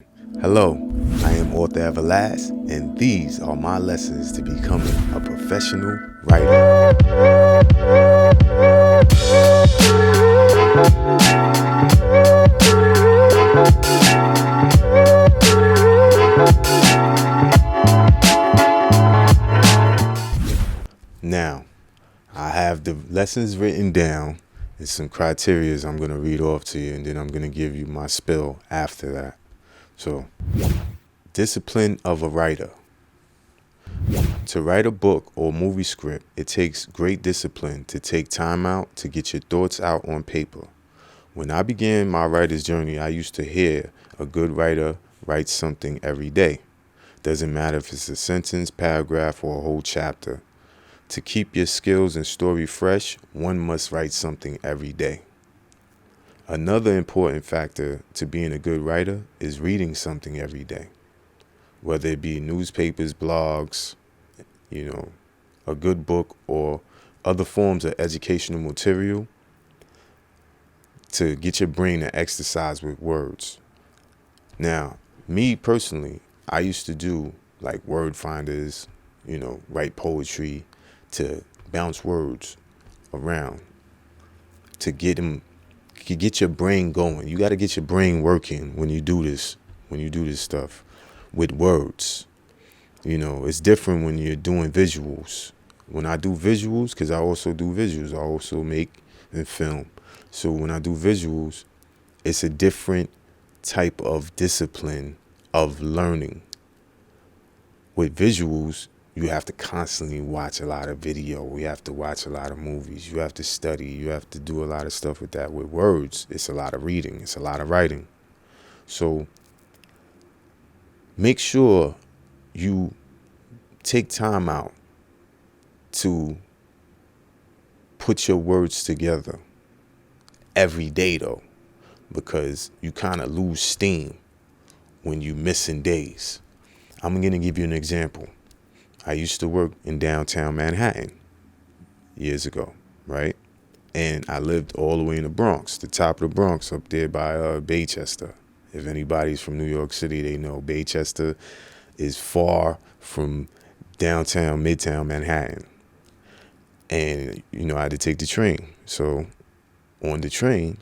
Hello, I am Author Everlazt, and these are my lessons to becoming a professional writer. Now, I have the lessons written down and some criteria I'm going to read off to you, and then I'm going to give you my spill after that. So, discipline of a writer. To write a book or movie script, it takes great discipline to take time out to get your thoughts out on paper. When I began my writer's journey, I used to hear a good writer writes something every day. Doesn't matter if it's a sentence, paragraph, or a whole chapter. To keep your skills and story fresh, one must write something every day. Another important factor to being a good writer is reading something every day. Whether it be newspapers, blogs, a good book, or other forms of educational material to get your brain to exercise with words. Now, me personally, I used to do like word finders, write poetry to bounce words around to get your brain going. You got to get your brain working when you do this stuff with words. It's different when you're doing visuals. When I do visuals, because I also do visuals, I also make and film. So when I do visuals, it's a different type of discipline of learning. With visuals, you have to constantly watch a lot of video. You have to watch a lot of movies. You have to study. You have to do a lot of stuff with that. With words, it's a lot of reading. It's a lot of writing. So make sure you take time out to put your words together every day, though, because you kind of lose steam when you missing days. I'm going to give you an example. I used to work in downtown Manhattan years ago, right? And I lived all the way in the Bronx, the top of the Bronx, up there by Baychester. If anybody's from New York City, they know Baychester is far from downtown, midtown Manhattan. And, I had to take the train. So on the train,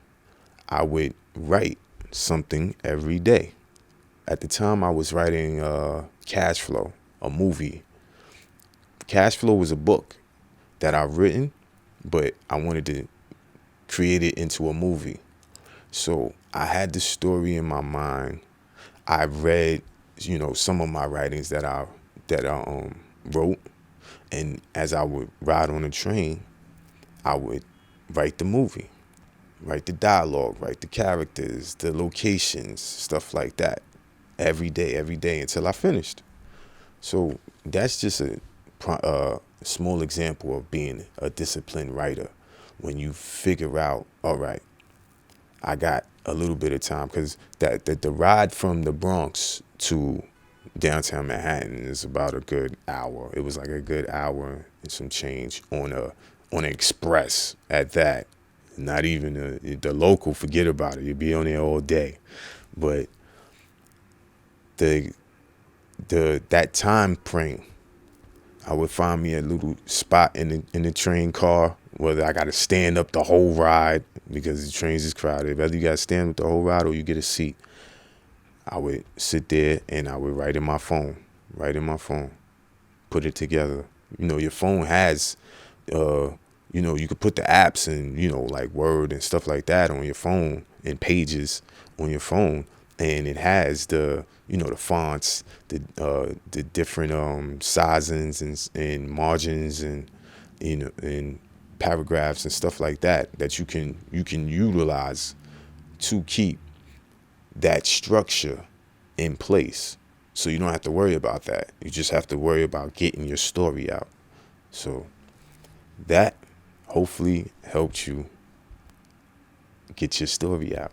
I would write something every day. At the time, I was writing Cash Flow, a movie. Cash Flow was a book that I've written, but I wanted to create it into a movie. So I had the story in my mind. I read, some of my writings that I wrote, and as I would ride on the train, I would write the movie, write the dialogue, write the characters, the locations, stuff like that, every day until I finished. So that's just a small example of being a disciplined writer. When you figure out, all right, I got a little bit of time, because the ride from the Bronx to downtown Manhattan is about a good hour. It was like a good hour and some change on an express at that. Not even the local, forget about it. You'd be on there all day. But that time frame, I would find me a little spot in the train car, whether I got to stand up the whole ride because the trains is crowded. Whether you got to stand up the whole ride or you get a seat, I would sit there and I would write in my phone, put it together. Your phone has, you could put the apps and, like Word and stuff like that on your phone and Pages on your phone. And it has the fonts, the different sizings and margins and and paragraphs and stuff like that you can utilize to keep that structure in place. So you don't have to worry about that. You just have to worry about getting your story out. So that hopefully helped you get your story out.